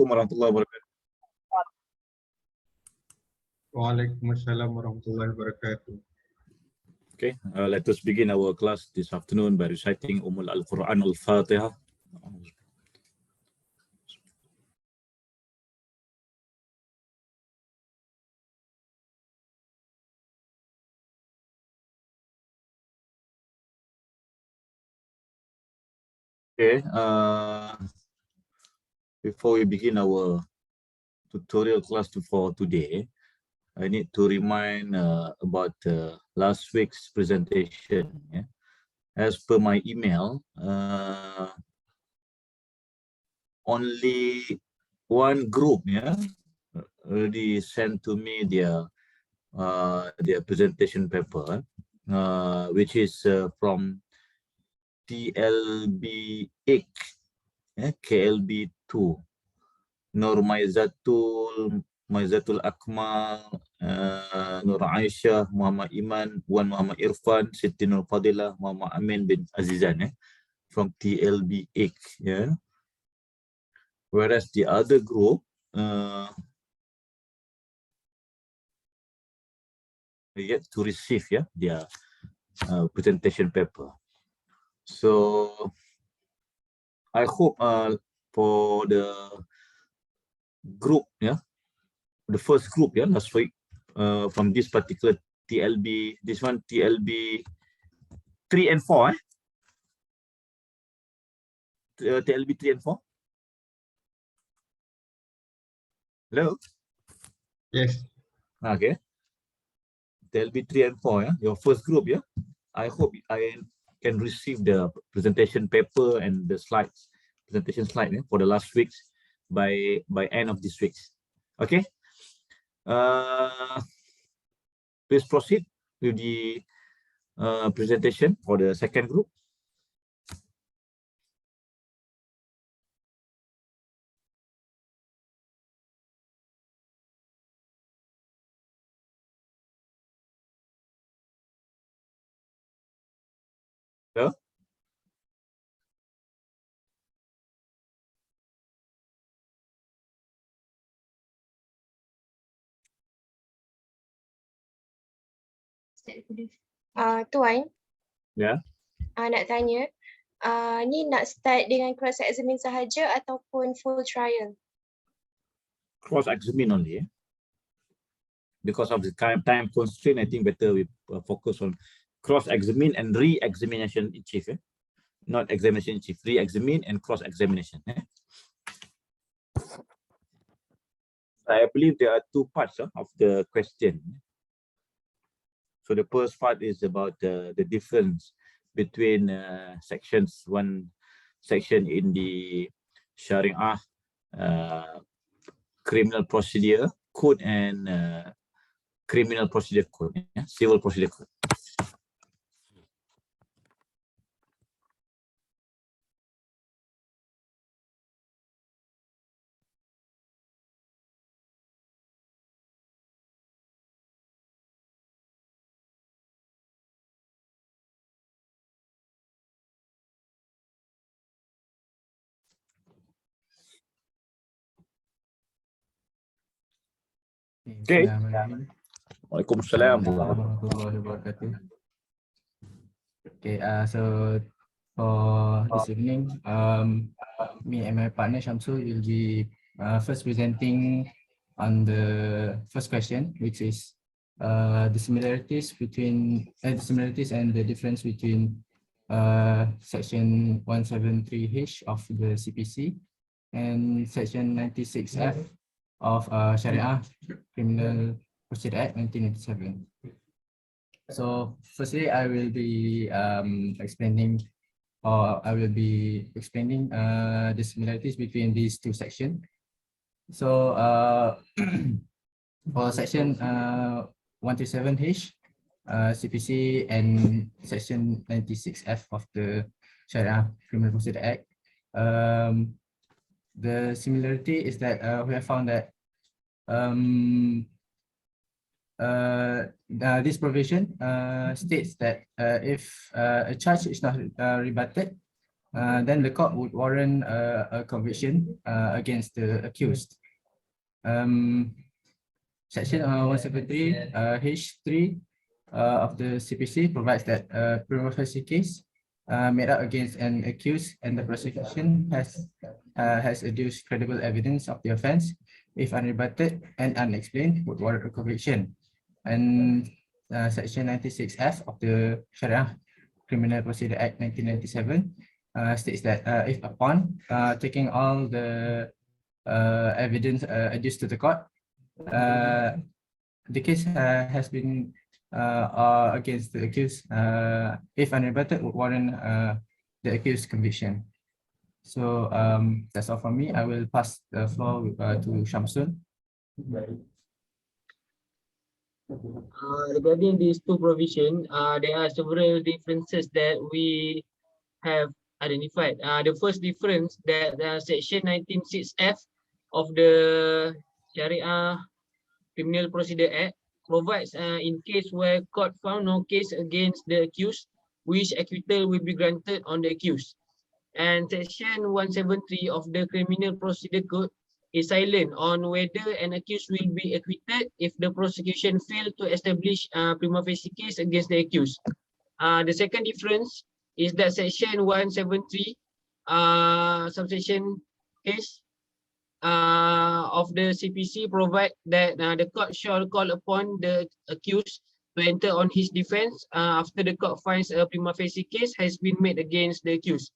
warahmatullahi wabarakatuh. Waalaikumsalam warahmatullahi wabarakatuh. Okay, let us begin our class this afternoon by reciting Al-Quran Al-Fatiha. Okay, before we begin our tutorial class for today, I need to remind about last week's presentation. Yeah? As per my email, only one group already sent to me their presentation paper, which is from TLB8, KLB2. Nur Maizatul Akmal, Nur Aisyah, Muhammad Iman, Wan Muhammad Irfan, Siti Nur Fadilah, Muhammad Amin bin Azizan, from TLB8. Yeah. Whereas the other group, yet to receive their presentation paper. So I hope for the group, the first group, last week, from this particular TLB, this one TLB 3 and 4, TLB 3 and 4. Hello. Yes. Okay. TLB 3 and 4, your first group, I hope I can receive the presentation paper and the slides, presentation slide for the last weeks by end of this week. Okay. Please proceed with the presentation for the second group. Hello? Tuan, Ya. Nak tanya, ni nak start dengan cross examine sahaja ataupun full trial? Cross examine only. Because of the time constraint, I think better we focus on cross examine and re-examination in chief. Not examination in chief, re-examine and cross examination. I believe there are two parts of the question. So the first part is about the difference between one section in the Sharia criminal procedure code and criminal procedure code, civil procedure code. Okay. Waalaikumsalam warahmatullahi wabarakatuh. Okay, so for this evening, me and my partner Shamsul will be first presenting on the first question, which is the similarities and the difference between section 173H of the CPC and section 96F of Sharia Criminal Procedure Act 1987. So firstly, I will be explaining the similarities between these two sections. So for section 137H CPC and section 96F of the Sharia Criminal Procedure Act, the similarity is that we have found that this provision states that if a charge is not rebutted, then the court would warrant a conviction against the accused. Section 173 H3 of the CPC provides that a prima facie case made out against an accused and the prosecution has adduced credible evidence of the offence, if unrebutted and unexplained, would warrant a conviction. And Section 96F of the Sharia Criminal Procedure Act 1997 states that if upon taking all the evidence adduced to the court, the case has been against the accused, if unrebutted, would warrant the accused conviction. So that's all from me. I will pass the floor to Shamsul. Regarding these two provisions, there are several differences that we have identified. The first difference that Section 196F of the Sharia Criminal Procedure Act provides in case where court found no case against the accused, which acquittal will be granted on the accused. And Section 173 of the Criminal Procedure Code is silent on whether an accused will be acquitted if the prosecution failed to establish a prima facie case against the accused. The second difference is that Section 173 subsection H of the CPC provide that the court shall call upon the accused to enter on his defense after the court finds a prima facie case has been made against the accused.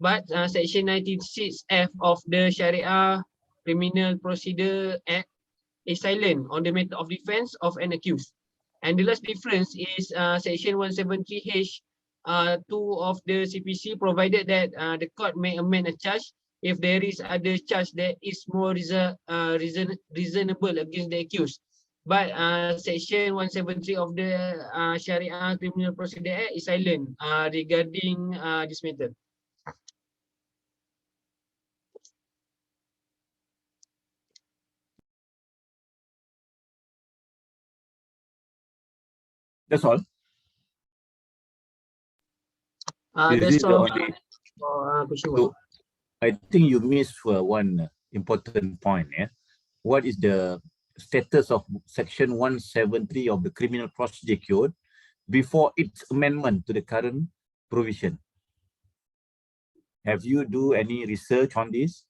But Section 96F of the Sharia Criminal Procedure Act is silent on the matter of defense of an accused. And the last difference is Section 173H 2 of the CPC provided that the court may amend a charge if there is other charge that is more reasonable against the accused. But Section 173 of the Sharia Criminal Procedure Act is silent regarding this matter. That's all. Is That's it the all only- for question So, one. I think you missed one important point. Yeah, what is the status of Section 173 of the Criminal Procedure Code before its amendment to the current provision? Have you do any research on this?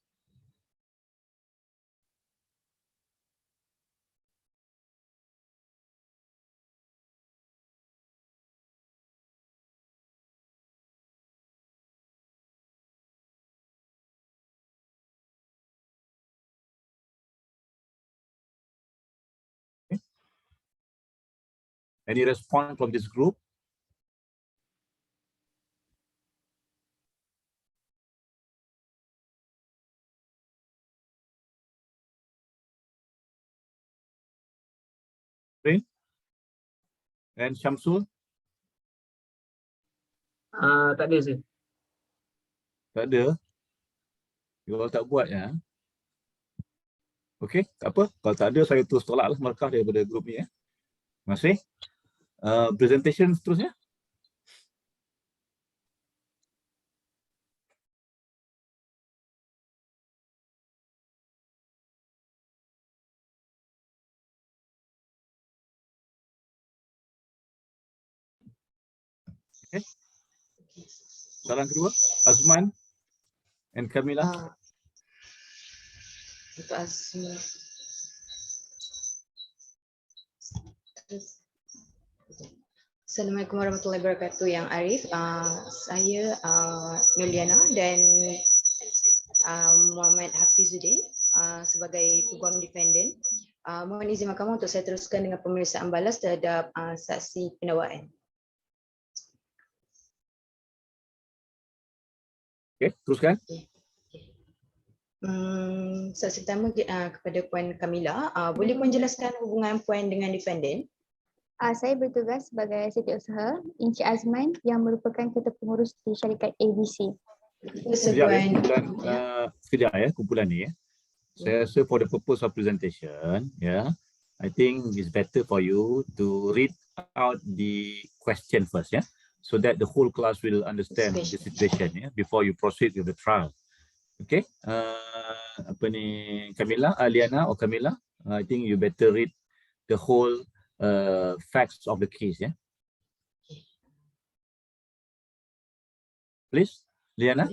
Any response from this group? And Shamsul? Tak ada sir. Tak ada. You all tak buat ya. Okey, tak apa. Kalau tak ada, saya terus tolaklah markah daripada grup ni ya. Terima kasih. Presentation seterusnya. Okay. Salam kedua, Azman and Kamila. Untuk Azmi. Assalamualaikum warahmatullahi wabarakatuh Yang Arif. Saya Nuliana dan Muhammad Hafizuddin sebagai peguam defendant. Mohon izin mahkamah untuk saya teruskan dengan pemeriksaan balas terhadap saksi pendakwaan. Okey, teruskan. Saksi pertama kepada Puan Kamila, boleh Puan jelaskan hubungan Puan dengan defendant? Saya bertugas sebagai setiausaha Encik Azman yang merupakan ketua pengurus di syarikat ABC. Sekejap ya, kumpulan ni ya. Saya rasa for the purpose of presentation, I think it's better for you to read out the question first ya. so that the whole class will understand the situation, yeah, before you proceed with the trial. Okay, apa ni, Camilla, Liana or Camilla, I think you better read the whole facts of the case, yeah. Please, Liana.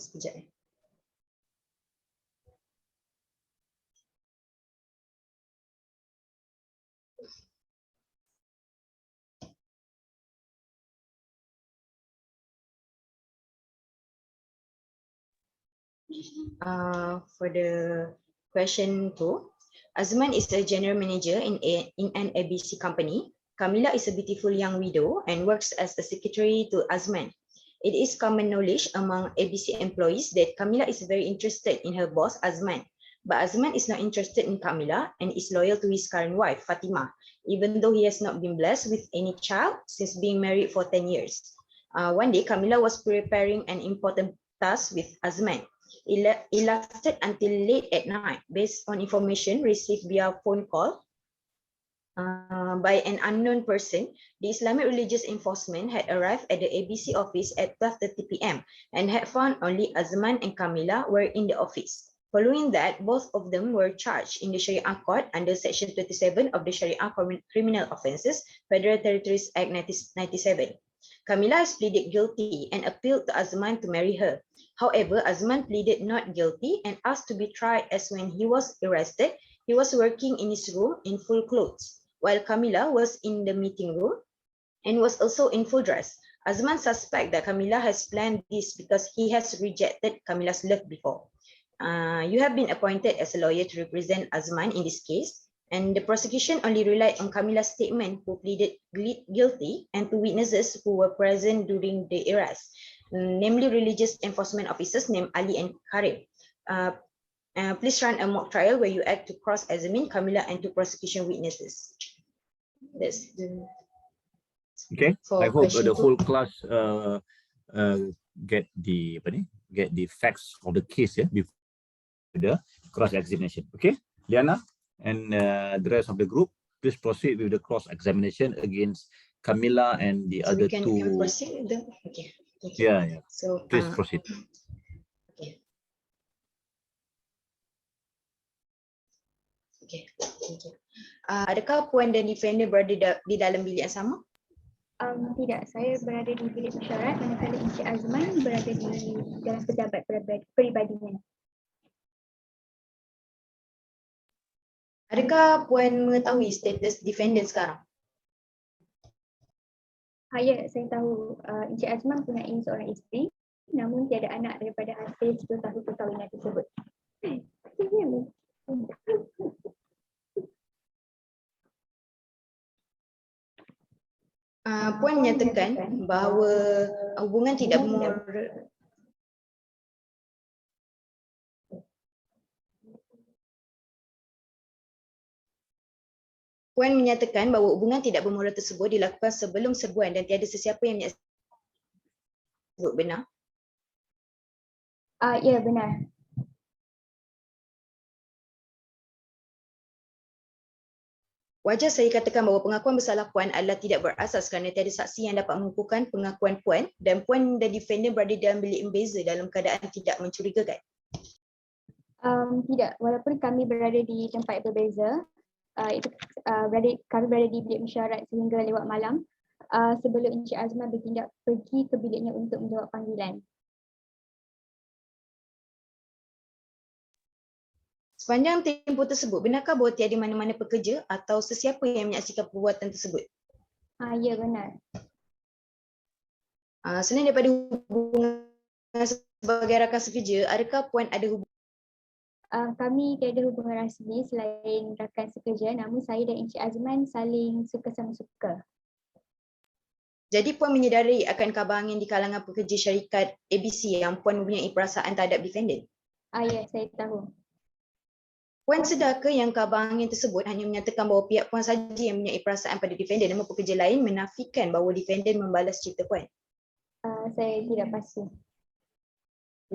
Sekejap. For the question 2, Azman is a general manager in an ABC company. Camilla is a beautiful young widow and works as the secretary to Azman. It is common knowledge among ABC employees that Camilla is very interested in her boss, Azman. But Azman is not interested in Camilla and is loyal to his current wife, Fatima, even though he has not been blessed with any child since being married for 10 years. One day, Camilla was preparing an important task with Azman. It lasted until late at night based on information received via phone call by an unknown person. The Islamic religious enforcement had arrived at the ABC office at 12:30 p.m. and had found only Azman and Camilla were in the office. Following that, both of them were charged in the Sharia Court under Section 27 of the Sharia Criminal Offences, Federal Territories Act 1997. Camilla has pleaded guilty and appealed to Azman to marry her. However, Azman pleaded not guilty and asked to be tried as when he was arrested, he was working in his room in full clothes, while Camilla was in the meeting room and was also in full dress. Azman suspects that Camilla has planned this because he has rejected Camilla's love before. You have been appointed as a lawyer to represent Azman in this case, and the prosecution only relied on Camilla's statement, who pleaded guilty, and to witnesses who were present during the arrest, namely religious enforcement officers named Ali and Karim. Please run a mock trial where you act to cross-examine Camilla and to prosecution witnesses. That's the Okay, I hope the whole class get the facts of the case, yeah, before the cross-examination. Okay, Liana and the rest of the group, please proceed with the cross-examination against Camilla and the other can two. proceed with the, okay. Thank you. Yeah. So Please proceed. Okay. Okay, thank you. Adakah puan dan defender berada di dalam bilik yang sama? Tidak, saya berada di bilik mesyuarat manakala Encik Azman berada di dalam pejabat peribadinya. Adakah puan mengetahui status defendant sekarang? Ya, saya tahu Encik Azman mempunyai seorang isteri, namun tiada anak daripada hasil 10 tahun perkahwinan tersebut. Puan menyatakan bahawa hubungan tidak bermoral. Puan menyatakan bahawa hubungan tidak bermoral tersebut dilakukan sebelum serbuan dan tiada sesiapa yang menyaksikan. Benar? Ya, benar. Wajar saya katakan bahawa pengakuan bersalah puan adalah tidak berasas kerana tiada saksi yang dapat mengukuhkan pengakuan puan dan puan dan defendant berada dalam bilik membeza dalam keadaan tidak mencurigakan. Tidak, walaupun kami berada di tempat berbeza, kami berada di bilik mesyuarat sehingga lewat malam sebelum Encik Azman bertindak pergi ke biliknya untuk menjawab panggilan. Sepanjang tempoh tersebut, benarkah bahawa tiada mana-mana pekerja atau sesiapa yang menyaksikan perbuatan tersebut? Ya, benar. Selain daripada hubungan sebagai rakan sekerja, adakah puan ada hubungan? Kami tiada hubungan rasmi selain rakan sekerja, namun saya dan Encik Azman saling suka sama suka. Jadi puan menyedari akan kabar angin di kalangan pekerja syarikat ABC yang puan mempunyai perasaan terhadap defendant? Ya, saya tahu. Puan sedar ke yang kabar angin tersebut hanya menyatakan bahawa pihak puan sahaja yang mempunyai perasaan pada defendant, namun pekerja lain menafikan bahawa defendant membalas cerita puan? Saya tidak pasti.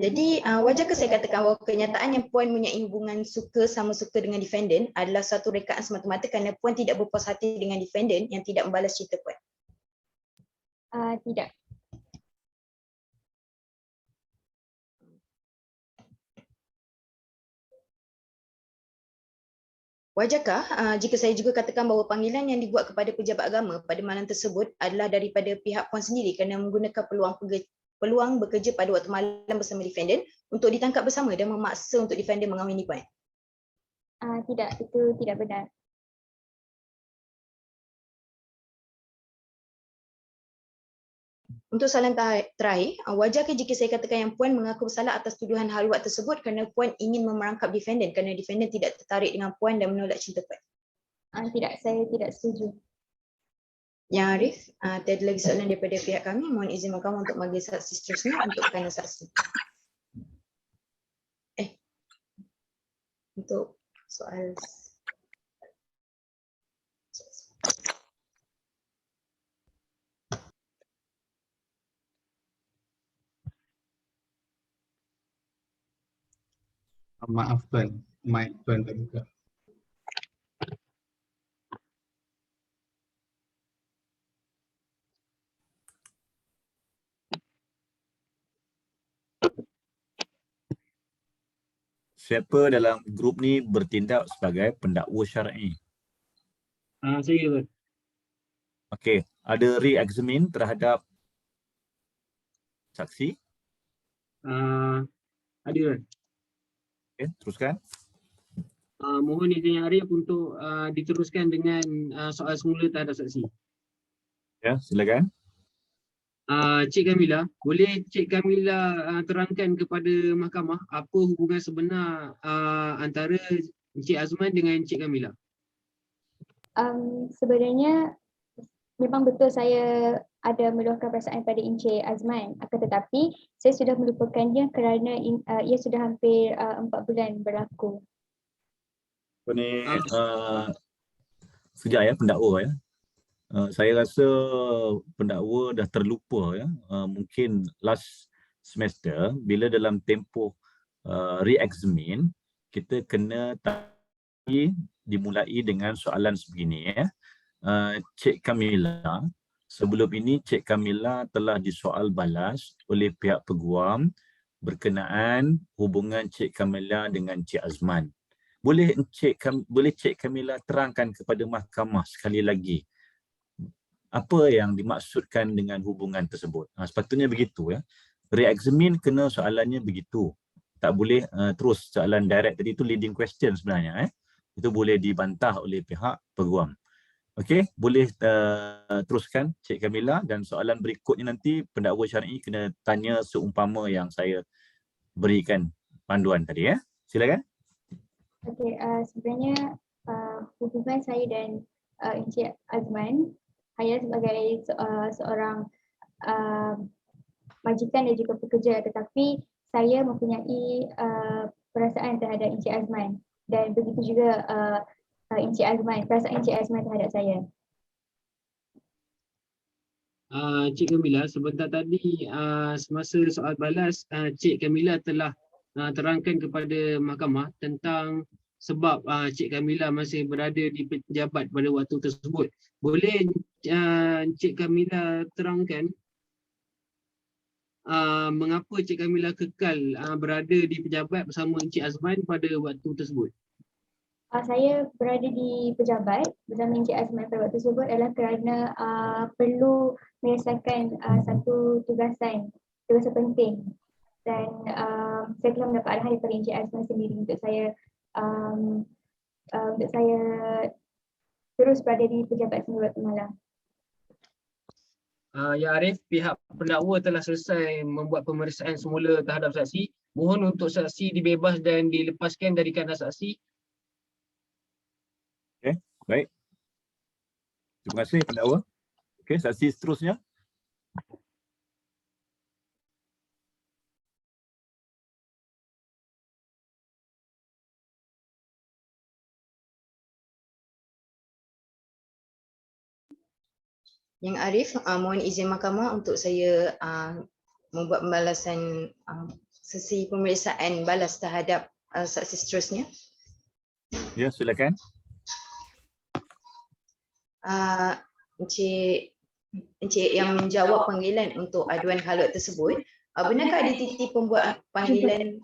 Jadi wajarkah saya katakan bahawa kenyataan yang puan mempunyai hubungan suka sama suka dengan defendant adalah satu rekaan semata-mata kerana puan tidak berpuas hati dengan defendant yang tidak membalas cerita puan? Tidak. Wajarkah jika saya juga katakan bahawa panggilan yang dibuat kepada pejabat agama pada malam tersebut adalah daripada pihak puan sendiri kerana menggunakan peluang bekerja pada waktu malam bersama defendant untuk ditangkap bersama dan memaksa untuk defendant mengawini puan? Tidak, itu tidak benar. Untuk soalan terakhir, wajarkah jika saya katakan yang puan mengaku bersalah atas tuduhan hal luar tersebut kerana puan ingin memerangkap defendant kerana defendant tidak tertarik dengan puan dan menolak cinta puan? Tidak, saya tidak setuju. Yang Arif, tiada lagi soalan daripada pihak kami. Mohon izin mahkamah untuk memanggil saksi seterusnya untuk panel saksi. Untuk soal Maaf Tuan, mic Tuan tak buka. Siapa dalam grup ni bertindak sebagai pendakwa syar'i? Saya Tuan. Okey, ada re-examine terhadap saksi? Ada Tuan. Okey, teruskan. Mohon izin Arif untuk diteruskan dengan soal semula terhadap saksi. Ya, silakan. Cik Kamila, boleh Cik Kamila terangkan kepada mahkamah apa hubungan sebenar antara Encik Azman dengan Cik Kamila? Sebenarnya memang betul saya ada meluahkan perasaan pada Encik Azman, akan tetapi saya sudah melupakannya kerana ia sudah hampir 4 bulan berlaku. Apa ni sekejap ya, pendakwa ya. Saya rasa pendakwa dah terlupa ya. Mungkin last semester bila dalam tempoh re-examine kita kena dimulai dengan soalan sebegini ya. Cik Kamila, sebelum ini Cik Kamila telah disoal balas oleh pihak peguam berkenaan hubungan Cik Kamila dengan Cik Azman. Boleh Cik Kamila terangkan kepada mahkamah sekali lagi apa yang dimaksudkan dengan hubungan tersebut? Sepatutnya begitu ya. Re-examine kena soalannya begitu. Tak boleh terus soalan direct tadi itu leading question sebenarnya. Itu boleh dibantah oleh pihak peguam. Okey, boleh teruskan Cik Kamila, dan soalan berikutnya nanti pendakwa syar'i kena tanya seumpama yang saya berikan panduan tadi ya. Silakan. Okey, sebenarnya hubungan saya dan Encik Azman hanya sebagai seorang majikan dan juga pekerja, tetapi saya mempunyai perasaan terhadap Encik Azman dan begitu juga Encik Azman, perasaan Encik Azman terhadap saya. Cik Kamila, sebentar tadi semasa soal balas Cik Kamila telah terangkan kepada mahkamah tentang sebab Cik Kamila masih berada di pejabat pada waktu tersebut. Boleh Cik Kamila terangkan mengapa Cik Kamila kekal berada di pejabat bersama Encik Azman pada waktu tersebut? Saya berada di pejabat bersama Encik Azman pada waktu tersebut adalah kerana perlu menyelesaikan satu tugasan penting, dan saya telah mendapat arahan daripada Encik Azman sendiri untuk saya terus berada di pejabat sehingga waktu malam. Ya Arif, pihak pendakwa telah selesai membuat pemeriksaan semula terhadap saksi. Mohon untuk saksi dibebas dan dilepaskan dari kandang saksi. Okey, baik. Terima kasih pendakwa. Okey, saksi seterusnya. Yang Arif, mohon izin mahkamah untuk saya membuat pembalasan sesi pemeriksaan balas terhadap saksi seterusnya. Ya, silakan. Encik Encik yang menjawab panggilan untuk aduan haluat tersebut, benarkah identiti pembuat panggilan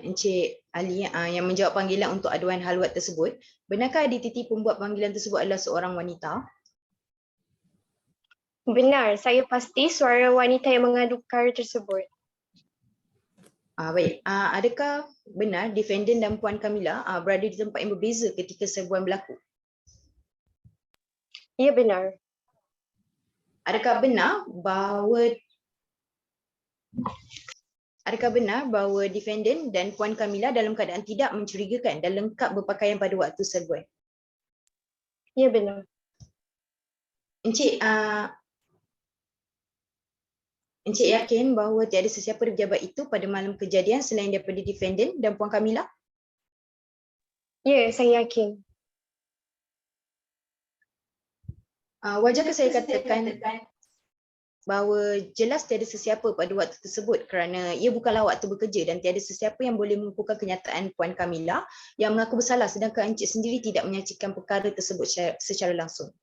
Encik Ali yang menjawab panggilan untuk aduan haluat tersebut, benarkah identiti pembuat panggilan tersebut adalah seorang wanita? Benar, saya pasti suara wanita yang mengadu perkara tersebut. Baik, adakah benar defendant dan Puan Kamila berada di tempat yang berbeza ketika serbuan berlaku? Ya, benar. Adakah benar bahawa defendant dan Puan Kamila dalam keadaan tidak mencurigakan dan lengkap berpakaian pada waktu serbuan? Ya, benar. Encik yakin bahawa tiada sesiapa di pejabat itu pada malam kejadian selain daripada defendant dan Puan Kamila? Ya, saya yakin. Wajarkah saya katakan bahawa jelas tiada sesiapa pada waktu tersebut kerana ia bukanlah waktu bekerja dan tiada sesiapa yang boleh mengukuhkan kenyataan Puan Kamila yang mengaku bersalah sedangkan encik sendiri tidak menyaksikan perkara tersebut secara langsung?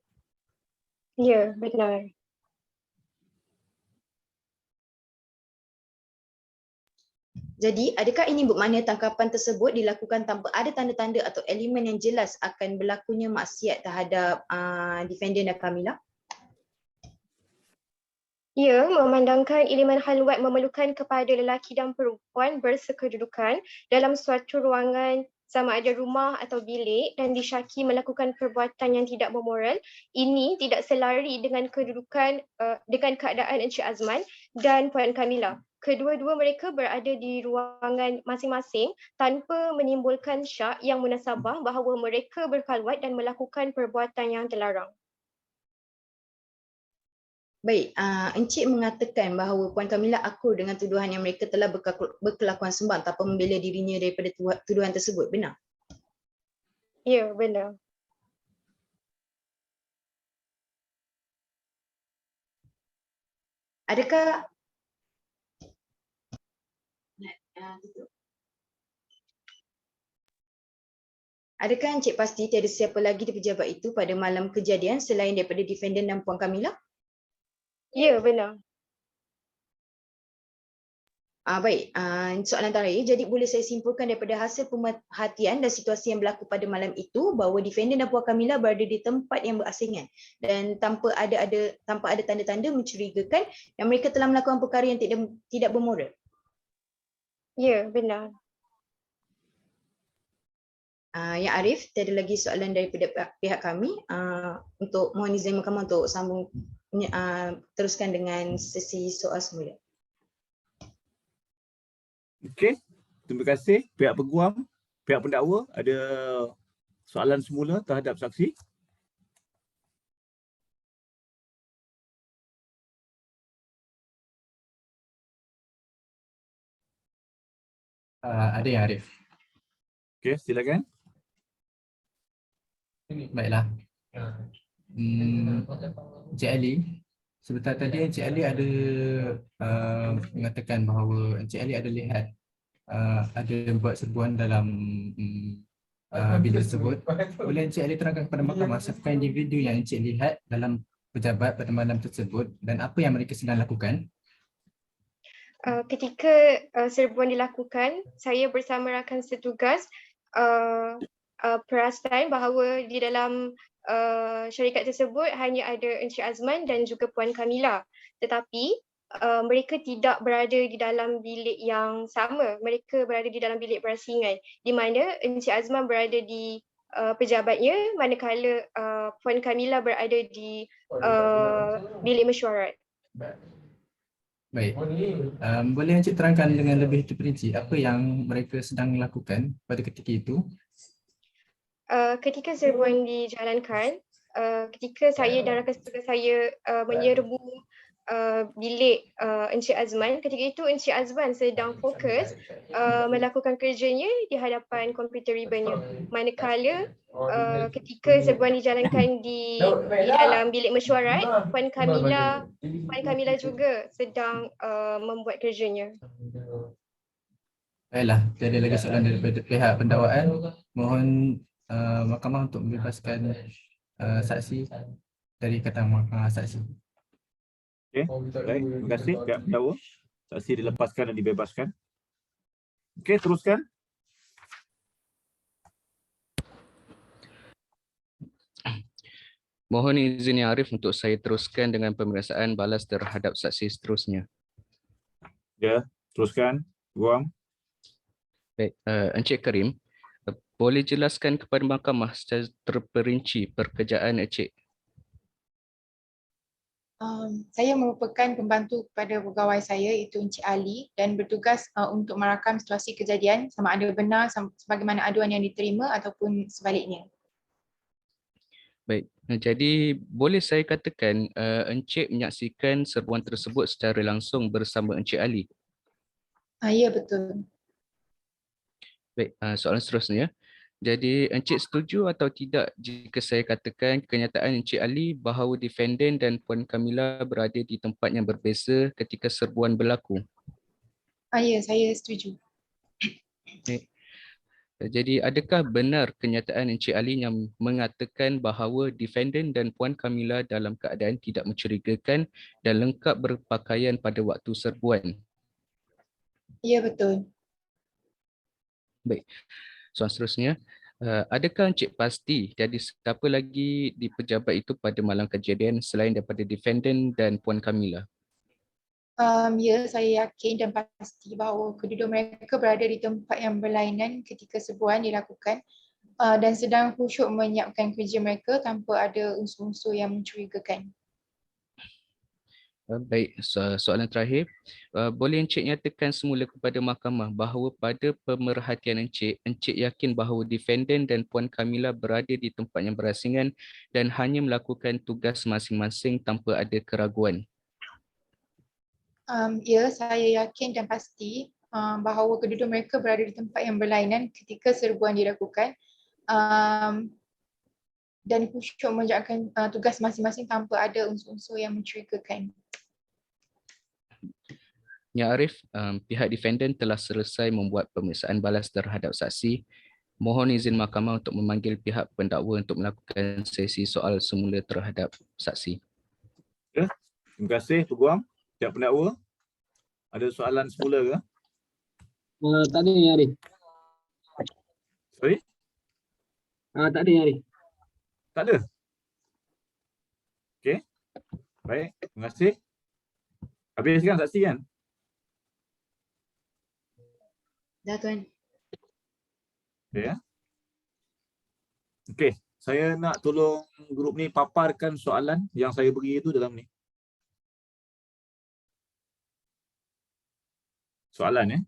Ya, benar. Jadi, adakah ini bermakna tangkapan tersebut dilakukan tanpa ada tanda-tanda atau elemen yang jelas akan berlakunya maksiat terhadap defendant dan Kamila? Ya, memandangkan elemen haluat memerlukan kepada lelaki dan perempuan bersekedudukan dalam suatu ruangan sama ada rumah atau bilik dan disyaki melakukan perbuatan yang tidak bermoral, ini tidak selari dengan kedudukan dengan keadaan Encik Azman dan Puan Kamila. Kedua-dua mereka berada di ruangan masing-masing tanpa menimbulkan syak yang munasabah bahawa mereka berkhaluat dan melakukan perbuatan yang terlarang. Baik, encik mengatakan bahawa Puan Kamila akur dengan tuduhan yang mereka telah berkelakuan sembang tanpa membela dirinya daripada tuduhan tersebut, benar? Ya, benar. Adakah encik pasti tiada siapa lagi di pejabat itu pada malam kejadian selain daripada defendant dan Puan Kamila? Ya, benar. Baik, soalan terakhir. Jadi boleh saya simpulkan daripada hasil pemerhatian dan situasi yang berlaku pada malam itu bahawa defendant dan Puan Kamila berada di tempat yang berasingan dan tanpa ada tanda-tanda mencurigakan yang mereka telah melakukan perkara yang tidak bermoral. Ya, benar. Yang Arif, tiada lagi soalan daripada pihak kami. Untuk mohon izin mahkamah untuk sambung teruskan dengan sesi soal semula. Okey, terima kasih pihak peguam, pihak pendakwa ada soalan semula terhadap saksi. Ada yang Arif. Okey, silakan. Baiklah. Encik Ali, sebentar tadi Encik Ali ada mengatakan bahawa Encik Ali ada lihat ada buat serbuan dalam bilik tersebut. Boleh Encik Ali terangkan kepada mahkamah siapa individu yang Encik lihat dalam pejabat pada malam tersebut dan apa yang mereka sedang lakukan? Ketika serbuan dilakukan, saya bersama rakan setugas perasan bahawa di dalam syarikat tersebut hanya ada Encik Azman dan juga Puan Kamila. Tetapi mereka tidak berada di dalam bilik yang sama. Mereka berada di dalam bilik berasingan di mana Encik Azman berada di pejabatnya manakala Puan Kamila berada di bilik mesyuarat. Baik. Boleh Encik terangkan dengan lebih terperinci apa yang mereka sedang lakukan pada ketika itu? Ketika serbuan dijalankan, ketika saya dan rakan setugas saya menyerbu bilik Encik Azman, ketika itu Encik Azman sedang fokus melakukan kerjanya di hadapan komputer ribbonnya. Manakala ketika serbuan dijalankan di dalam bilik mesyuarat, Puan Kamila juga sedang membuat kerjanya. Baiklah, tiada lagi soalan daripada pihak pendakwaan. Mohon mahkamah untuk membebaskan saksi dari keterangan saksi. Okey, baik. Terima kasih pihak pendakwa. Saksi dilepaskan dan dibebaskan. Okey, teruskan. Mohon izin Yang Arif untuk saya teruskan dengan pemeriksaan balas terhadap saksi seterusnya. Ya, teruskan. Guam. Baik, Encik Karim, boleh jelaskan kepada mahkamah secara terperinci pekerjaan Encik? Saya merupakan pembantu kepada pegawai saya iaitu Encik Ali dan bertugas untuk merakam situasi kejadian sama ada benar sebagaimana aduan yang diterima ataupun sebaliknya. Baik, jadi boleh saya katakan Encik menyaksikan serbuan tersebut secara langsung bersama Encik Ali? Ya, betul. Baik, soalan seterusnya. Jadi Encik setuju atau tidak jika saya katakan kenyataan Encik Ali bahawa defendant dan Puan Kamila berada di tempat yang berbeza ketika serbuan berlaku? Ya, saya setuju. Baik. Jadi adakah benar kenyataan Encik Ali yang mengatakan bahawa defendant dan Puan Kamila dalam keadaan tidak mencurigakan dan lengkap berpakaian pada waktu serbuan? Ya, betul. Baik. Soalan seterusnya, adakah Encik pasti tiada siapa lagi di pejabat itu pada malam kejadian selain daripada defendant dan Puan Kamila? Ya, saya yakin dan pasti bahawa kedua mereka berada di tempat yang berlainan ketika serbuan dilakukan dan sedang khusyuk menyiapkan kerja mereka tanpa ada unsur-unsur yang mencurigakan. Baik, soalan terakhir. Boleh Encik nyatakan semula kepada mahkamah bahawa pada pemerhatian Encik, Encik yakin bahawa defendant dan Puan Kamila berada di tempat yang berasingan dan hanya melakukan tugas masing-masing tanpa ada keraguan? Ya, saya yakin dan pasti bahawa kedua mereka berada di tempat yang berlainan ketika serbuan dilakukan dan khusyuk menjalankan tugas masing-masing tanpa ada unsur-unsur yang mencurigakan. Yang Arif, pihak defendant telah selesai membuat pemeriksaan balas terhadap saksi. Mohon izin mahkamah untuk memanggil pihak pendakwa untuk melakukan sesi soal semula terhadap saksi. Ya, terima kasih Peguam. Pihak pendakwa. Ada soalan semula ke? Tak ada Yang Arif. Sorry? Tak ada Yang Arif. Tak ada? Okey. Baik, terima kasih. Habis kan saksi kan? Dah Tuan. Ya. Okey, saya nak tolong grup ni paparkan soalan yang saya beri itu dalam ni. Soalan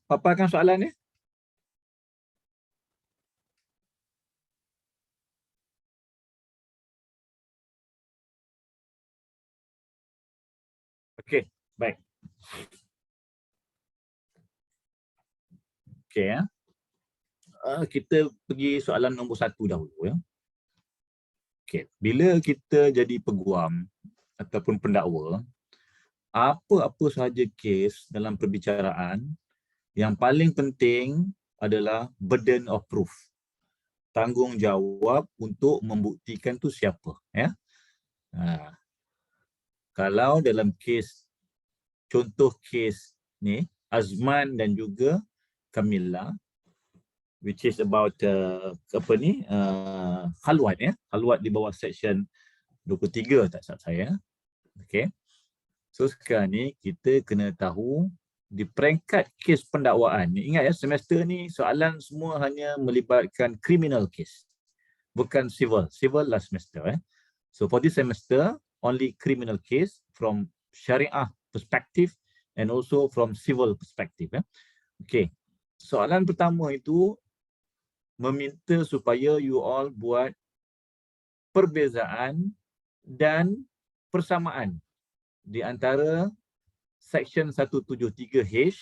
paparkan soalan ni. Okey, baik. Okey ya. Kita pergi soalan nombor 1 dahulu ya. Okey, bila kita jadi peguam ataupun pendakwa, apa-apa sahaja kes dalam perbicaraan, yang paling penting adalah burden of proof. Tanggungjawab untuk membuktikan tu siapa, ya. Kalau dalam kes, contoh kes ni, Azman dan juga Kamila, which is about khalwat ya, khalwat di bawah section 23 tak salah saya. Okey. So sekarang ni kita kena tahu di peringkat kes pendakwaan. Ingat ya, semester ni soalan semua hanya melibatkan criminal case, bukan civil. Civil last semester. So for this semester, only criminal case from Syariah perspective and also from civil perspective. Okay, soalan pertama itu meminta supaya you all buat perbezaan dan persamaan di antara Section 173H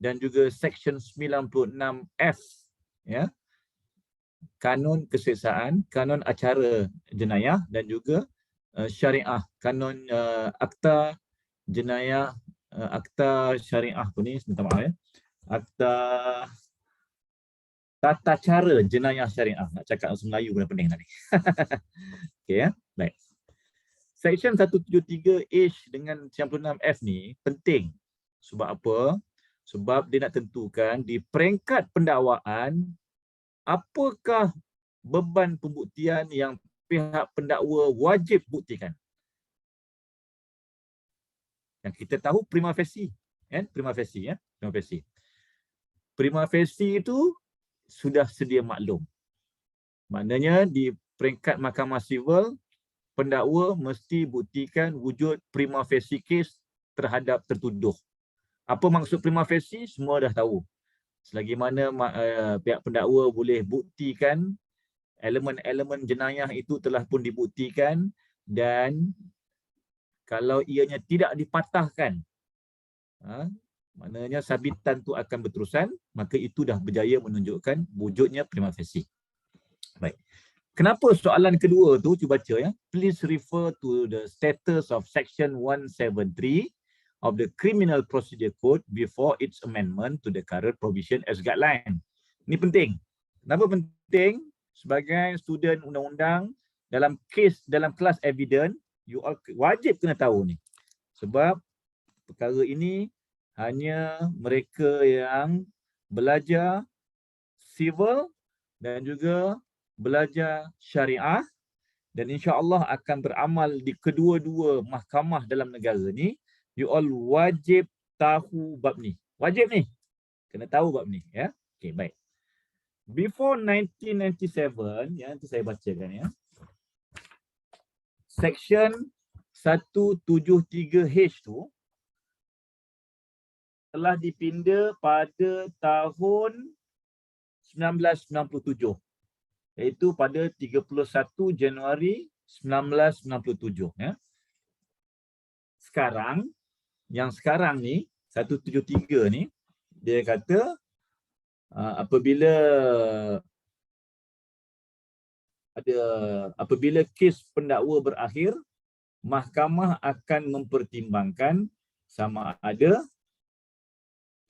dan juga Section 96F, ya, kanun keseksaan, kanun acara jenayah dan juga syariah, kanun akta jenayah, akta syariah pun ni, sebentar maaf ya, akta tata cara jenayah syariah. Nak cakap bahasa Melayu pun pening tadi. Okey ya, baik. Section 173H dengan 96F ni penting. Sebab apa? Sebab dia nak tentukan di peringkat pendakwaan apakah beban pembuktian yang pihak pendakwa wajib buktikan. Yang kita tahu prima facie, kan? Prima facie, ya, prima facie. Prima facie itu sudah sedia maklum. Maknanya di peringkat mahkamah sivil, pendakwa mesti buktikan wujud prima facie case terhadap tertuduh. Apa maksud prima facie? Semua dah tahu. Selagi mana pihak pendakwa boleh buktikan elemen-elemen jenayah itu telah pun dibuktikan, dan kalau ianya tidak dipatahkan, maknanya sabitan tu akan berterusan, maka itu dah berjaya menunjukkan wujudnya prima facie. Baik. Kenapa soalan kedua tu, cuba baca ya. Please refer to the status of Section 173 of the Criminal Procedure Code before its amendment to the current provision as guideline. Ini penting. Kenapa penting? Sebagai student undang-undang, dalam kes, dalam kelas evidence, you all wajib kena tahu ni. Sebab perkara ini hanya mereka yang belajar civil dan juga belajar syariah, dan insya-Allah akan beramal di kedua-dua mahkamah dalam negara ni. You all wajib tahu bab ni. Wajib ni. Kena tahu bab ni, ya. Okey, baik. Before 1997, ya, nanti saya bacakan ya. Section 173H tu telah dipinda pada tahun 1997. Iaitu pada 31 Januari 1997. Ya. Sekarang, yang sekarang ni, 173 ni, dia kata apabila kes pendakwa berakhir, mahkamah akan mempertimbangkan sama ada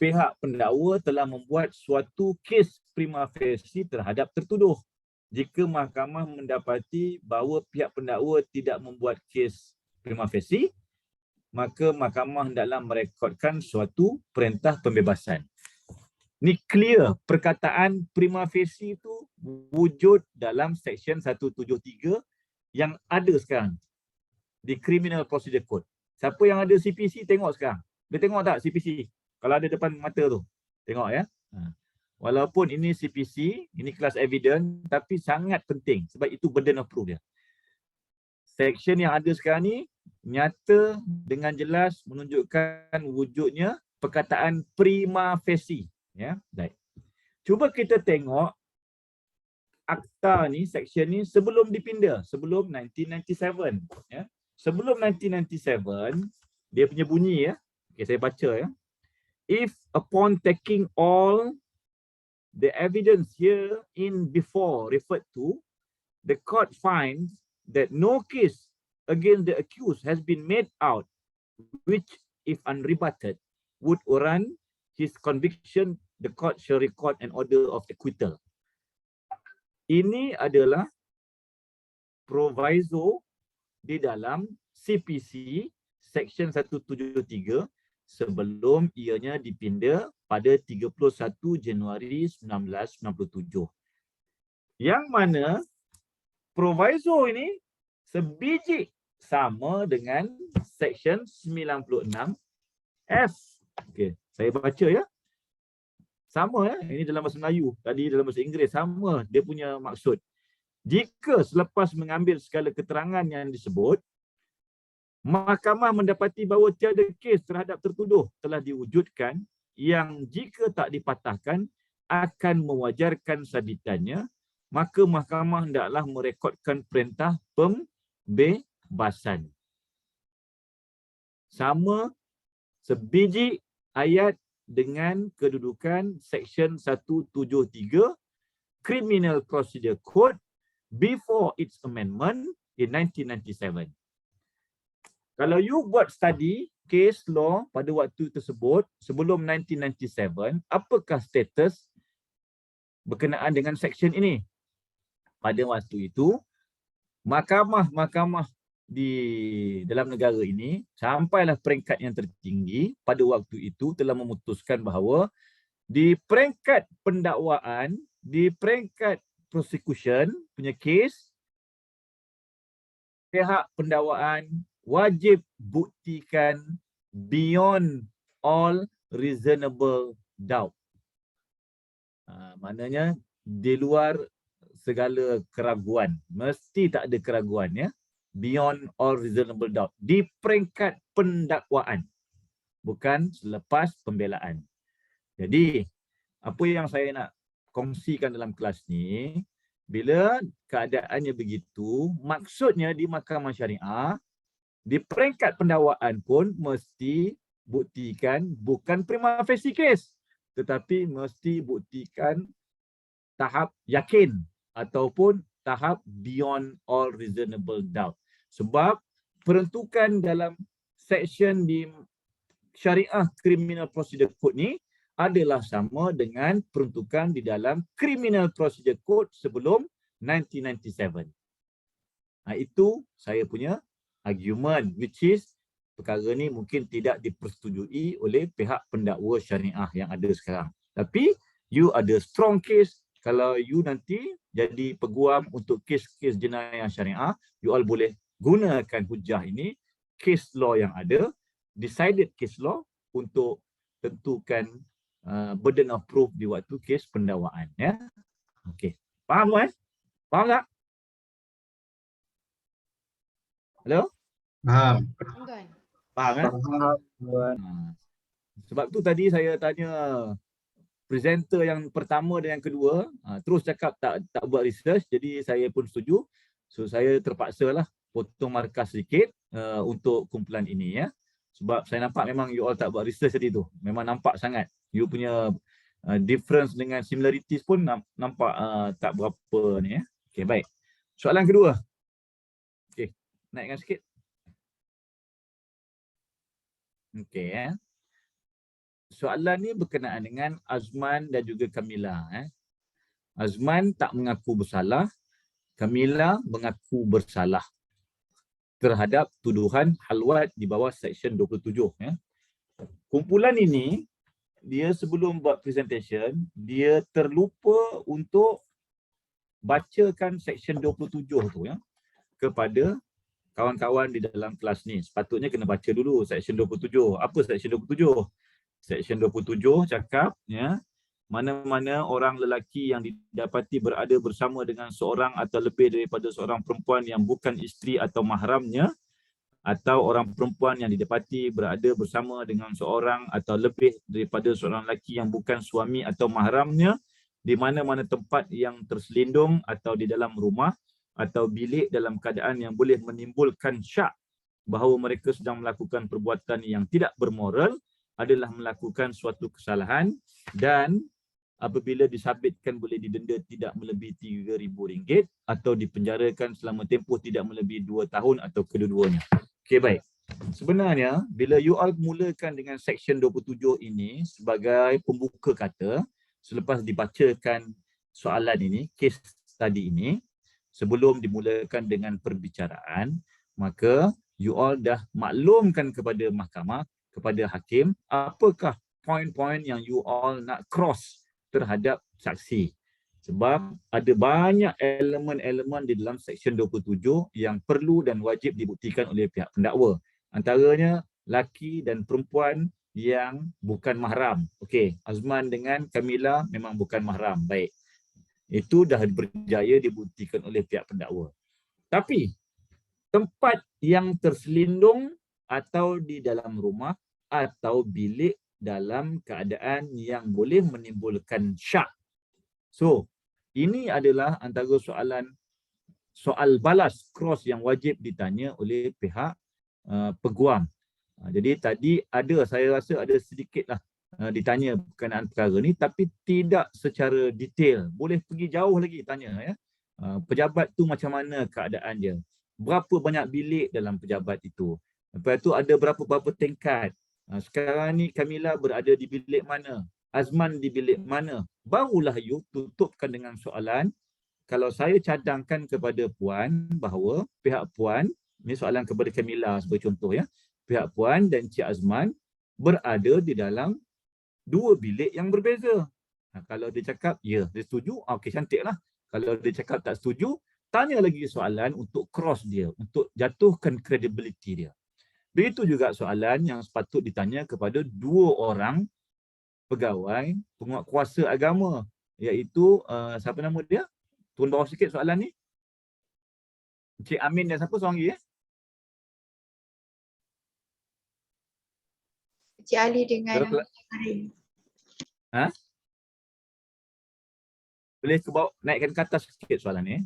pihak pendakwa telah membuat suatu kes prima facie terhadap tertuduh. Jika mahkamah mendapati bahawa pihak pendakwa tidak membuat kes prima facie, maka mahkamah hendaklah merekodkan suatu perintah pembebasan. Ni clear, perkataan prima facie itu wujud dalam Section 173 yang ada sekarang di Criminal Procedure Code. Siapa yang ada CPC tengok sekarang. Dia tengok tak CPC? Kalau ada depan mata tu, tengok ya. Walaupun ini CPC, ini kelas evidence, tapi sangat penting sebab itu burden of proof dia. Section yang ada sekarang ni nyata dengan jelas menunjukkan wujudnya perkataan prima facie, ya. Baik. Cuba kita tengok akta ni, section ni sebelum dipinda, sebelum 1997, ya. Sebelum 1997, dia punya bunyi ya. Okey, saya baca ya. If upon taking all the evidence here in before referred to, the court finds that no case against the accused has been made out, which, if unrebutted, would warrant his conviction, the court shall record an order of acquittal. Ini adalah proviso di dalam CPC Section 173 sebelum ianya dipinda pada 31 Januari 1997. Yang mana proviso ini sebiji sama dengan Section 96F. Okey. Saya baca ya. Sama ya, ini dalam bahasa Melayu, tadi dalam bahasa Inggeris, sama dia punya maksud. Jika selepas mengambil segala keterangan yang disebut, mahkamah mendapati bahawa tiada kes terhadap tertuduh telah diwujudkan yang jika tak dipatahkan akan mewajarkan sabitannya, maka mahkamah hendaklah merekodkan perintah pembebasan. Sama sebiji ayat dengan kedudukan Seksyen 173 Criminal Procedure Code before its amendment in 1997. Kalau you buat study case law pada waktu tersebut sebelum 1997, apakah status berkenaan dengan seksyen ini? Pada waktu itu, mahkamah-mahkamah di dalam negara ini sampailah peringkat yang tertinggi pada waktu itu telah memutuskan bahawa di peringkat pendakwaan, di peringkat prosecution punya kes, pihak pendakwaan wajib buktikan beyond all reasonable doubt. Maknanya di luar segala keraguan, mesti tak ada keraguan ya. Beyond all reasonable doubt. Di peringkat pendakwaan. Bukan selepas pembelaan. Jadi, apa yang saya nak kongsikan dalam kelas ni, bila keadaannya begitu, maksudnya di mahkamah syariah, di peringkat pendakwaan pun mesti buktikan bukan prima facie case, tetapi mesti buktikan tahap yakin ataupun tahap beyond all reasonable doubt. Sebab peruntukan dalam seksyen di Syariah Criminal Procedure Code ni adalah sama dengan peruntukan di dalam Criminal Procedure Code sebelum 1997. Itu saya punya argument, which is perkara ni mungkin tidak dipersetujui oleh pihak pendakwa syariah yang ada sekarang. Tapi you ada strong case. Kalau you nanti jadi peguam untuk kes-kes jenayah syariah, you all boleh gunakan hujah ini, case law yang ada, decided case law untuk tentukan burden of proof di waktu kes pendakwaan. Ya, okey. Faham kan? Faham tak? Hello? Faham. Faham kan? Sebab tu tadi saya tanya presenter yang pertama dan yang kedua, terus cakap tak buat research, jadi saya pun setuju. So saya terpaksa lah potong markah sedikit untuk kumpulan ini ya. Sebab saya nampak memang you all tak buat research tadi tu. Memang nampak sangat. You punya difference dengan similarities pun nampak tak berapa ni ya. Okey, baik. Soalan kedua. Okey, naikkan sikit. Okey ya. Soalan ni berkenaan dengan Azman dan juga Kamila. Azman tak mengaku bersalah, Kamila mengaku bersalah terhadap tuduhan halwat di bawah Seksyen 27. Ya. Kumpulan ini, dia sebelum buat presentation, dia terlupa untuk bacakan Seksyen 27 tu ya, kepada kawan-kawan di dalam kelas ni. Sepatutnya kena baca dulu Seksyen 27. Apa Seksyen 27? Seksyen 27 cakap ya, mana-mana orang lelaki yang didapati berada bersama dengan seorang atau lebih daripada seorang perempuan yang bukan isteri atau mahramnya, atau orang perempuan yang didapati berada bersama dengan seorang atau lebih daripada seorang lelaki yang bukan suami atau mahramnya di mana-mana tempat yang terselindung atau di dalam rumah atau bilik dalam keadaan yang boleh menimbulkan syak bahawa mereka sedang melakukan perbuatan yang tidak bermoral, adalah melakukan suatu kesalahan dan apabila disabitkan boleh didenda tidak melebihi RM3,000 atau dipenjarakan selama tempoh tidak melebihi 2 tahun atau kedua-duanya. Okey, baik. Sebenarnya bila you all mulakan dengan Seksyen 27 ini sebagai pembuka kata, selepas dibacakan soalan ini, kes tadi ini, sebelum dimulakan dengan perbicaraan, maka you all dah maklumkan kepada mahkamah, kepada hakim, apakah poin-poin yang you all nak cross terhadap saksi. Sebab ada banyak elemen-elemen di dalam Seksyen 27 yang perlu dan wajib dibuktikan oleh pihak pendakwa. Antaranya laki dan perempuan yang bukan mahram. Okey, Azman dengan Kamila memang bukan mahram. Baik. Itu dah berjaya dibuktikan oleh pihak pendakwa. Tapi tempat yang terselindung atau di dalam rumah atau bilik dalam keadaan yang boleh menimbulkan syak. So, ini adalah antara soal balas cross yang wajib ditanya oleh pihak peguam. Jadi tadi saya rasa ada sedikitlah ditanya berkenaan perkara ni, tapi tidak secara detail. Boleh pergi jauh lagi tanya ya. Pejabat tu macam mana keadaan dia? Berapa banyak bilik dalam pejabat itu? Lepas tu ada berapa tingkat? Sekarang ni Kamila berada di bilik mana? Azman di bilik mana? Barulah you tutupkan dengan soalan. Kalau saya cadangkan kepada puan bahawa pihak puan, ni soalan kepada Kamila sebagai contoh ya, pihak puan dan Cik Azman berada di dalam 2 bilik yang berbeza. Kalau dia cakap ya, dia setuju, okey cantiklah. Kalau dia cakap tak setuju, tanya lagi soalan untuk cross dia, untuk jatuhkan credibility dia. Begitu juga soalan yang sepatut ditanya kepada 2 orang pegawai penguatkuasa agama, iaitu siapa nama dia? Turun bawah sikit soalan ni. Encik Amin dan siapa seorang lagi ya? Cik Ali dengan Betul. Karim. Boleh ke bawah, naikkan ke atas sikit soalan ni.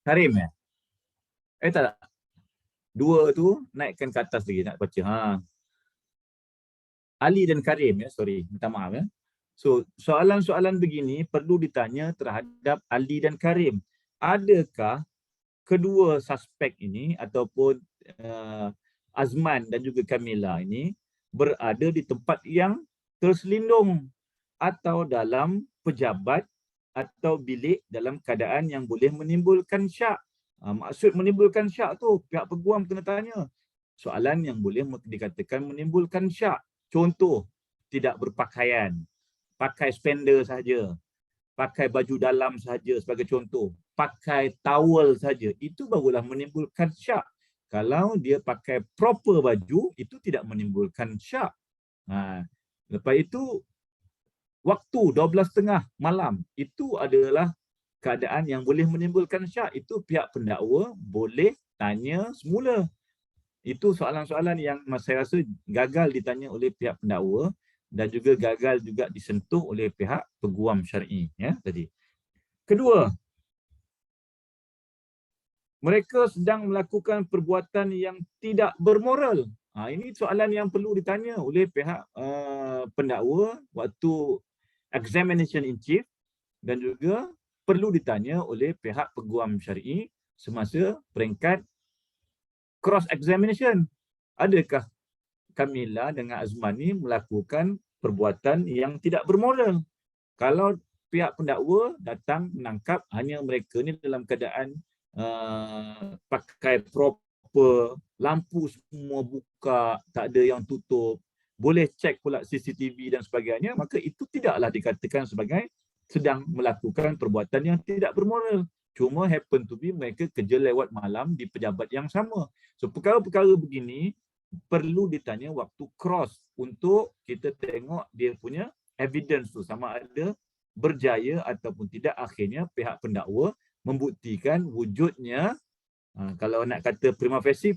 Karim ya? Tak. 2 tu naikkan ke atas lagi nak baca. Ali dan Karim ya, sorry, minta maaf ya. So, soalan-soalan begini perlu ditanya terhadap Ali dan Karim. Adakah kedua suspek ini ataupun Azman dan juga Kamila ini berada di tempat yang terselindung atau dalam pejabat atau bilik dalam keadaan yang boleh menimbulkan syak. Maksud menimbulkan syak tu pihak peguam kena tanya. Soalan yang boleh dikatakan menimbulkan syak. Contoh, tidak berpakaian, pakai spender saja, pakai baju dalam saja sebagai contoh, pakai towel saja, itu barulah menimbulkan syak. Kalau dia pakai proper baju, itu tidak menimbulkan syak. Lepas itu, waktu 12:30 malam, itu adalah keadaan yang boleh menimbulkan syak. Itu pihak pendakwa boleh tanya semula. Itu soalan-soalan yang saya rasa gagal ditanya oleh pihak pendakwa dan juga gagal juga disentuh oleh pihak peguam syar'i ya tadi. Kedua, mereka sedang melakukan perbuatan yang tidak bermoral. Ini soalan yang perlu ditanya oleh pihak pendakwa waktu examination in chief dan juga perlu ditanya oleh pihak peguam syar'i semasa peringkat cross examination. Adakah Kamila dengan Azman ni melakukan perbuatan yang tidak bermoral? Kalau pihak pendakwa datang menangkap hanya mereka ni dalam keadaan pakai proper, lampu semua buka, tak ada yang tutup, boleh cek pula CCTV dan sebagainya, maka itu tidaklah dikatakan sebagai sedang melakukan perbuatan yang tidak bermoral. Cuma happen to be mereka kerja lewat malam di pejabat yang sama. So perkara-perkara begini perlu ditanya waktu cross untuk kita tengok dia punya evidence tu sama ada berjaya ataupun tidak. Akhirnya pihak pendakwa membuktikan wujudnya, kalau nak kata prima facie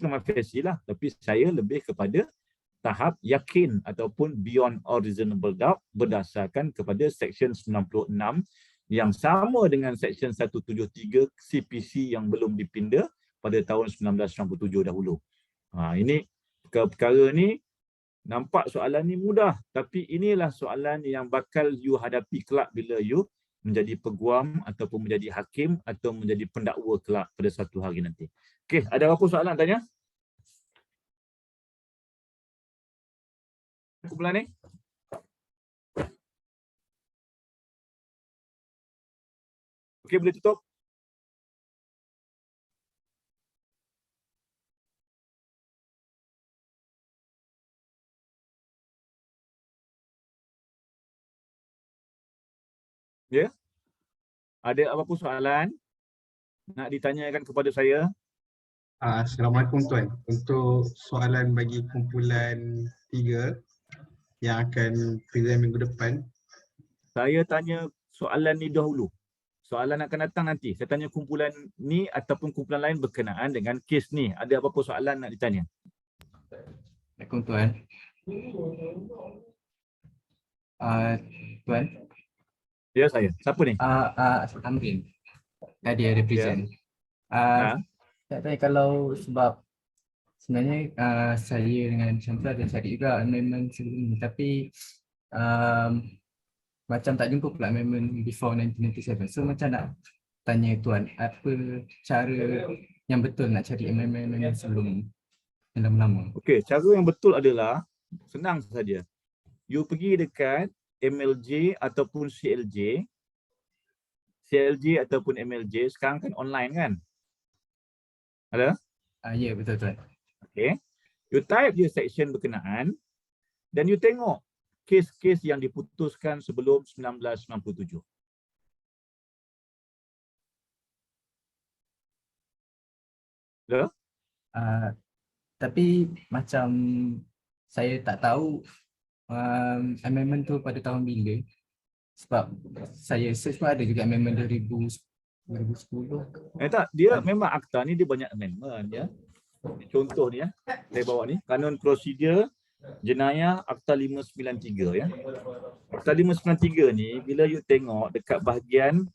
lah, tapi saya lebih kepada tahap yakin ataupun beyond all reasonable doubt berdasarkan kepada Seksyen 96 yang sama dengan Seksyen 173 CPC yang belum dipinda pada tahun 1997 dahulu. Ini perkara ni nampak soalan ni mudah, tapi inilah soalan yang bakal you hadapi kelak bila you menjadi peguam ataupun menjadi hakim atau menjadi pendakwa kelak pada satu hari nanti. Okey, ada apa soalan tanya? Kumpulan ni? Okey, boleh tutup? Ya? Ada apa-apa soalan nak ditanyakan kepada saya? Assalamualaikum Tuan. Untuk soalan bagi kumpulan 3 yang akan present minggu depan. Saya tanya soalan ni dahulu. Soalan akan datang nanti. Saya tanya kumpulan ni ataupun kumpulan lain berkenaan dengan kes ni. Ada apa-apa soalan nak ditanya? Assalamualaikum Tuan. Tuan, Ya, saya. Siapa ni? Amrin. Tadi ada present. Ha? Saya tanya kalau sebab sebenarnya saya dengan Syamsul ada cari juga amendment sebelum ni, tapi macam tak jumpa pula amendment before 1997. So macam nak tanya Tuan, apa cara yang betul nak cari amendment yang sebelum yang lama-lama? Okey, cara yang betul adalah senang saja. You pergi dekat MLJ ataupun CLJ ataupun MLJ sekarang kan online kan? Ada? Ya, betul Tuan. Okey. You type je section berkenaan dan you tengok kes-kes yang diputuskan sebelum 1997. Ada? Tapi macam saya tak tahu amendment tu pada tahun bila. Sebab saya search pun ada juga amendment 2010. Tak, dia memang akta ni dia banyak amendment ya. Contoh ni ya, saya bawa ni, kanun prosedur jenayah Akta 593 ya. Akta 593 ni bila you tengok dekat bahagian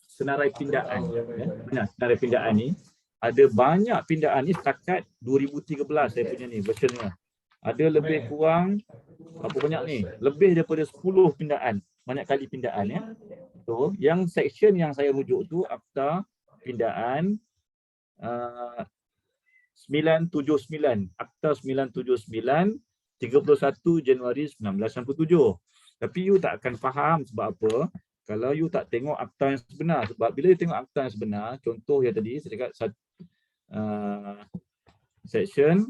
senarai pindaan ya. Benar, senarai pindaan ni ada banyak pindaan ni setakat 2013 saya punya ni versionnya. Ada lebih kurang apa banyak ni? Lebih daripada 10 pindaan, banyak kali pindaan ya. So, yang section yang saya rujuk tu Akta Pindaan 979, Akta 979 31 Januari 1997. Tapi you tak akan faham sebab apa kalau you tak tengok akta yang sebenar. Sebab bila you tengok akta yang sebenar, contoh yang tadi saya cakap section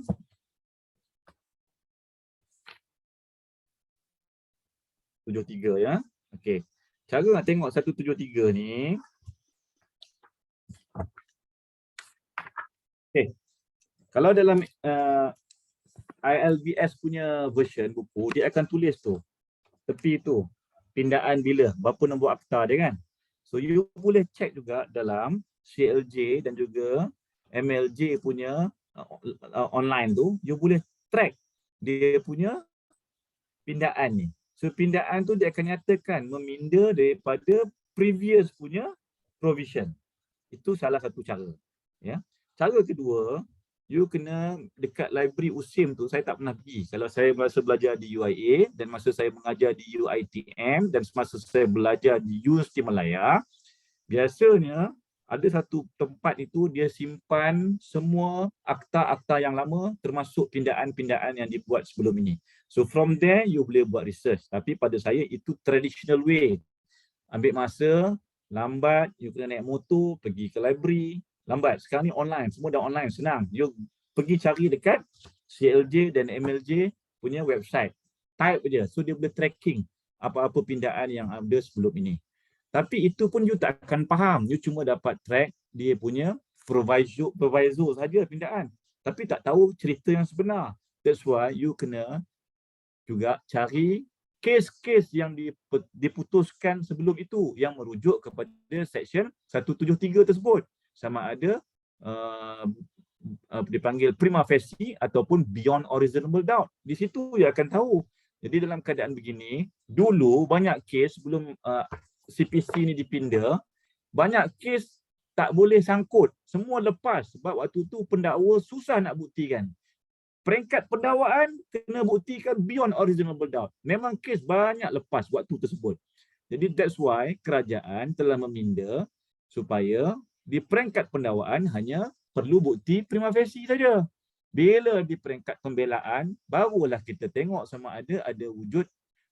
(73) ya. Okey. Cara nak tengok 173 ni. Okey. Kalau dalam ILBS punya version buku, dia akan tulis tu. Tepi tu. Pindaan bila, berapa nombor akta dia kan. So you boleh check juga dalam CLJ dan juga MLJ punya online tu, you boleh track dia punya pindaan ni. So pindaan tu dia akan nyatakan meminda daripada previous punya provision. Itu salah satu cara. Ya. Cara kedua, you kena dekat library USIM tu, saya tak pernah pergi. Kalau saya masa belajar di UIA dan masa saya mengajar di UiTM dan semasa saya belajar di Universiti Malaya, biasanya ada satu tempat itu dia simpan semua akta-akta yang lama termasuk pindaan-pindaan yang dibuat sebelum ini. So from there you boleh buat research. Tapi pada saya itu traditional way. Ambil masa, lambat, you kena naik motor, pergi ke library, lambat. Sekarang ni online, semua dah online, senang. You pergi cari dekat CLJ dan MLJ punya website. Type je, so dia boleh tracking apa-apa pindaan yang ada sebelum ini. Tapi itu pun you tak akan faham. You cuma dapat track dia punya proviso saja pindaan. Tapi tak tahu cerita yang sebenar. That's why you kena juga cari kes-kes yang diputuskan sebelum itu yang merujuk kepada section 173 tersebut. Sama ada dipanggil prima facie ataupun beyond a reasonable doubt. Di situ you akan tahu. Jadi dalam keadaan begini, dulu banyak kes sebelum CPC ni dipinda, banyak kes tak boleh sangkut. Semua lepas sebab waktu tu pendakwa susah nak buktikan. Peringkat pendakwaan kena buktikan beyond a reasonable doubt. Memang kes banyak lepas waktu tersebut. Jadi that's why kerajaan telah meminda supaya di peringkat pendakwaan hanya perlu bukti prima facie saja. Bila di peringkat pembelaan, barulah kita tengok sama ada wujud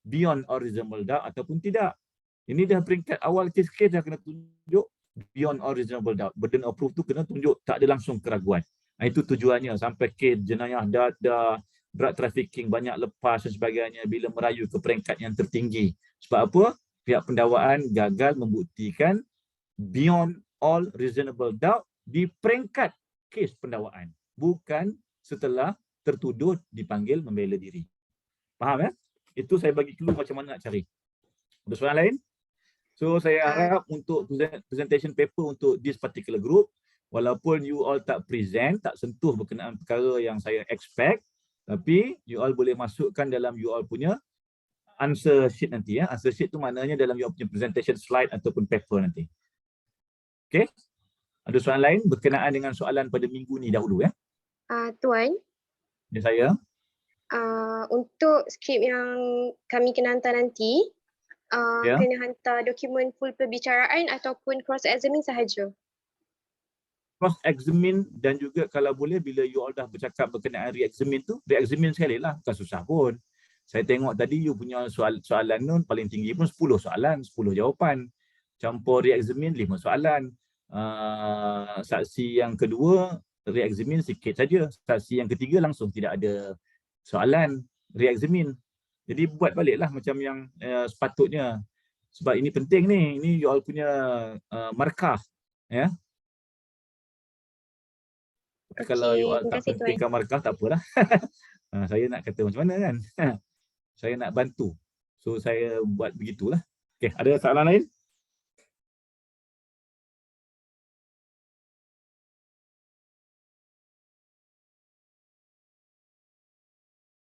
beyond a reasonable doubt ataupun tidak. Ini dah peringkat awal kes-kes dah kena tunjuk beyond a reasonable doubt. Burden of proof tu kena tunjuk tak ada langsung keraguan. Itu tujuannya sampai kes jenayah dada, drug trafficking banyak lepas dan sebagainya bila merayu ke peringkat yang tertinggi. Sebab apa? Pihak pendakwaan gagal membuktikan beyond all reasonable doubt di peringkat kes pendakwaan, bukan setelah tertuduh dipanggil membela diri. Faham ya? Itu saya bagi clue macam mana nak cari. Ada soalan lain? So saya harap untuk presentation paper untuk this particular group, walaupun you all tak present, tak sentuh berkenaan perkara yang saya expect, tapi you all boleh masukkan dalam you all punya answer sheet nanti ya. Answer sheet tu maknanya dalam you all punya presentation slide ataupun paper nanti. Okay? Ada soalan lain berkenaan dengan soalan pada minggu ni dahulu ya? Tuan, Ya saya. untuk skrip yang kami kena hantar nanti, Ya. kena hantar dokumen full perbicaraan ataupun cross-examine sahaja? Cross-examine dan juga kalau boleh bila you all dah bercakap berkenaan re-examine tu, re-examine sekali lah, bukan susah pun. Saya tengok tadi you punya soalan tu paling tinggi pun 10 soalan, 10 jawapan. Campur re-examine 5 soalan. Saksi yang kedua re-examine sikit saja. Saksi yang ketiga langsung tidak ada soalan re-examine. Jadi buat baliklah macam yang sepatutnya. Sebab ini penting ni. Ini you all punya markah. Ya. Kalau you all tak pentingkan markah tak apalah. Saya nak kata macam mana kan. Saya nak bantu. So saya buat begitulah. Okey, ada soalan lain?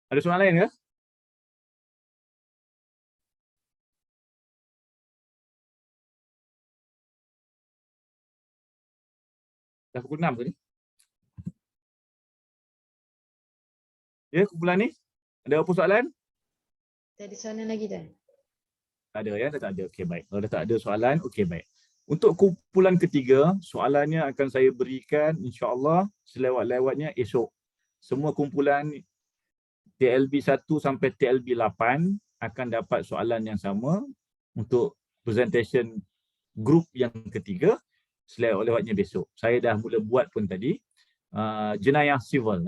Ada soalan lain ke? Dah pukul 6 ke ni? Ya, kumpulan ni? Ada apa soalan? Tak ada soalan lagi dah. Tak ada ya? Dah tak ada. Okey, baik. Kalau dah tak ada soalan, okey, baik. Untuk kumpulan ketiga, soalannya akan saya berikan insya-Allah selewat-lewatnya esok. Semua kumpulan TLB 1 sampai TLB 8 akan dapat soalan yang sama untuk presentation group yang ketiga selewat-lewatnya besok. Saya dah mula buat pun tadi jenayah civil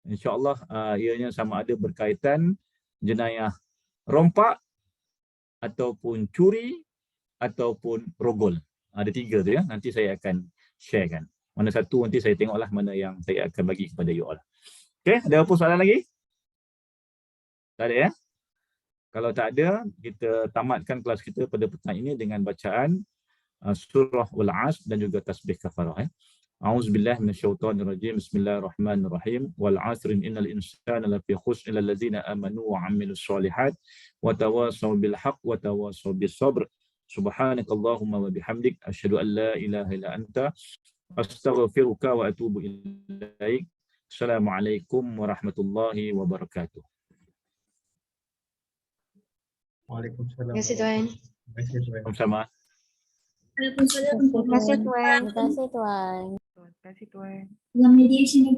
InsyaAllah ianya sama ada berkaitan jenayah rompak ataupun curi ataupun rogol. Ada 3 tu ya. Nanti saya akan sharekan. Mana satu nanti saya tengoklah mana yang saya akan bagi kepada you all. Okey, ada apa soalan lagi? Tak ada ya? Kalau tak ada, kita tamatkan kelas kita pada petang ini dengan bacaan surah Al-Asr dan juga tasbih kafarah. A'udzubillahi minasyaitonirrajim. Bismillahirrahmanirrahim. Wal 'asri innal insana lafi khusr illa allazina amanu wa 'amilus solihat wa tawassaw bil haqq wa tawassaw bis sabr. Subhanakallahumma wa bihamdik asyhadu an la ilaha illa anta astaghfiruka wa atubu ilaik. Assalamualaikum warahmatullahi wabarakatuh. Waalaikumsalam. Terima kasih Tuan. Terima kasih Tuan. Sama-sama. Terima kasih Tuan. Terima kasih Tuan. Terima kasih Tuan. Dalam mediation